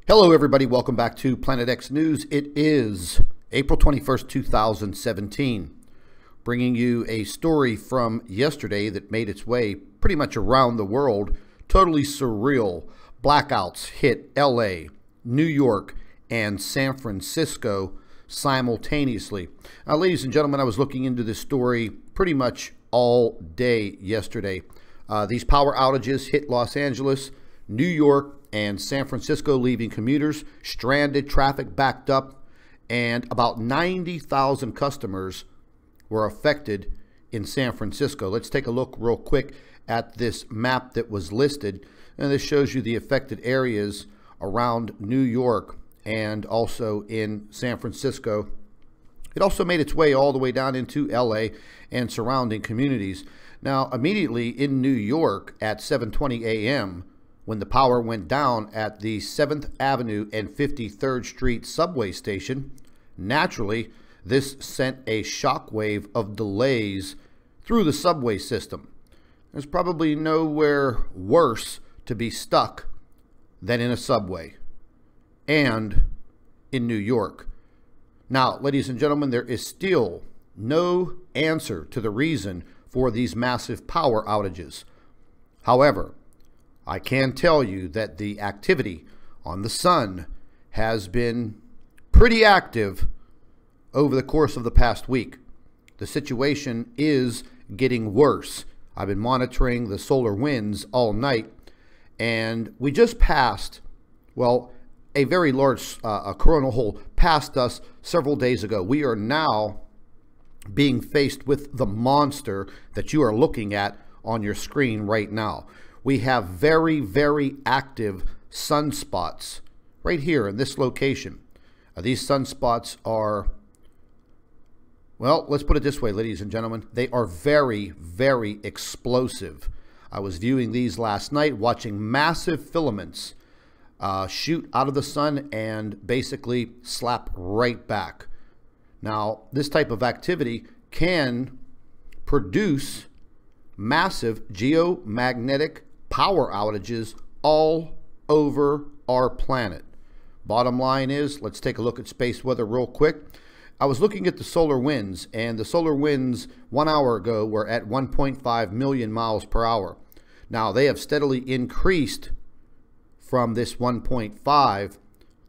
Hello everybody, welcome back to Planet X News. It is April 21st, 2017, bringing you a story from yesterday that made its way pretty much around the world. Totally surreal. Blackouts hit LA, New York, and San Francisco simultaneously. Now, ladies and gentlemen, I was looking into this story pretty much all day yesterday. These power outages hit Los Angeles, New York, and San Francisco, leaving commuters stranded, traffic backed up, and about 90,000 customers were affected in San Francisco. Let's take a look real quick at this map that was listed, and this shows you the affected areas around New York and also in San Francisco. It also made its way all the way down into LA and surrounding communities. Now, immediately in New York at 7:20 a.m., when the power went down at the 7th Avenue and 53rd Street subway station, naturally, this sent a shockwave of delays through the subway system. There's probably nowhere worse to be stuck than in a subway, and in New York. Now, ladies and gentlemen, there is still no answer to the reason for these massive power outages. However, I can tell you that the activity on the sun has been pretty active over the course of the past week. The situation is getting worse. I've been monitoring the solar winds all night, and we just passed, well, a very large coronal hole passed us several days ago. We are now being faced with the monster that you are looking at on your screen right now. We have very, very active sunspots right here in this location. These sunspots are, well, let's put it this way, ladies and gentlemen. They are very, very explosive. I was viewing these last night, watching massive filaments shoot out of the sun and basically slap right back. Now, this type of activity can produce massive geomagnetic power outages all over our planet. Bottom line is, let's take a look at space weather real quick. I was looking at the solar winds, and the solar winds 1 hour ago were at 1.5 million miles per hour. Now, they have steadily increased from this 1.5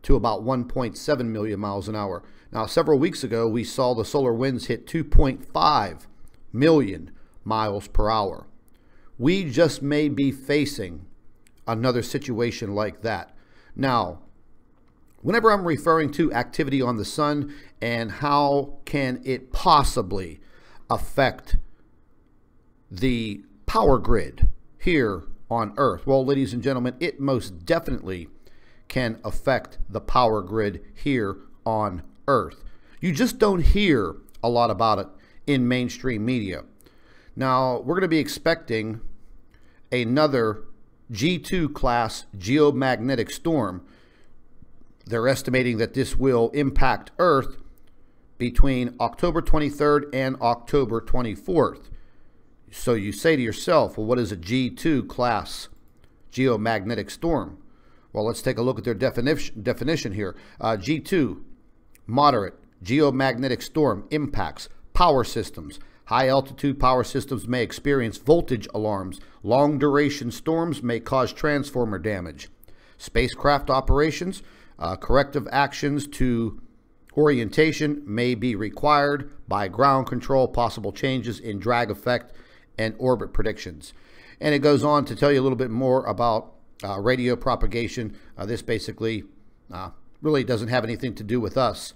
to about 1.7 million miles an hour. Now, several weeks ago, we saw the solar winds hit 2.5 million miles per hour. We just may be facing another situation like that. Now, whenever I'm referring to activity on the sun and how can it possibly affect the power grid here on Earth, well, ladies and gentlemen, it most definitely can affect the power grid here on Earth. You just don't hear a lot about it in mainstream media. Now, we're going to be expecting another G2 class geomagnetic storm. They're estimating that this will impact Earth between October 23rd and October 24th. So you say to yourself, well, what is a G2 class geomagnetic storm? Well, let's take a look at their definition here. G2, moderate geomagnetic storm, impacts power systems. High altitude power systems may experience voltage alarms. Long duration storms may cause transformer damage. Spacecraft operations, corrective actions to orientation may be required by ground control, possible changes in drag effect and orbit predictions. And it goes on to tell you a little bit more about radio propagation. This basically really doesn't have anything to do with us.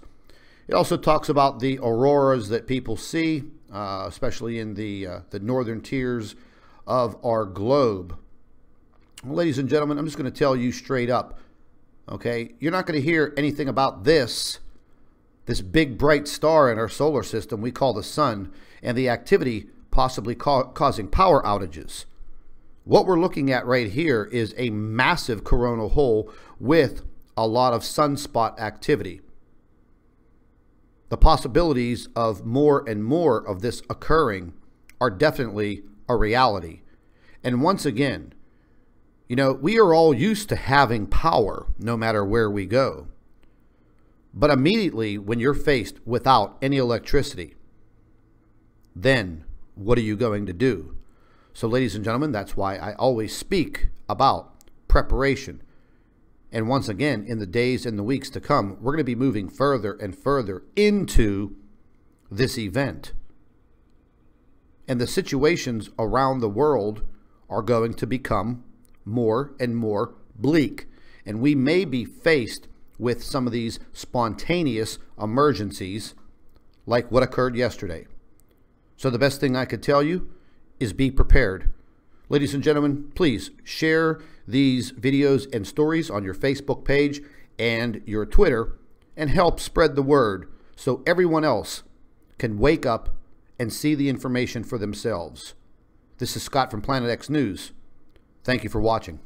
It also talks about the auroras that people see, especially in the northern tiers of our globe. Well, ladies and gentlemen, I'm just going to tell you straight up, okay? You're not going to hear anything about this big bright star in our solar system we call the sun, and the activity possibly causing power outages. What we're looking at right here is a massive coronal hole with a lot of sunspot activity. The possibilities of more and more of this occurring are definitely a reality. And once again, You know, we are all used to having power no matter where we go. But immediately when you're faced without any electricity, then what are you going to do? So ladies and gentlemen, that's why I always speak about preparation. And once again, in the days and the weeks to come, we're going to be moving further and further into this event. And the situations around the world are going to become more and more bleak. And we may be faced with some of these spontaneous emergencies like what occurred yesterday. So the best thing I could tell you is be prepared. Ladies and gentlemen, please share these videos and stories on your Facebook page and your Twitter and help spread the word so everyone else can wake up and see the information for themselves. This is Scott from Planet X News. Thank you for watching.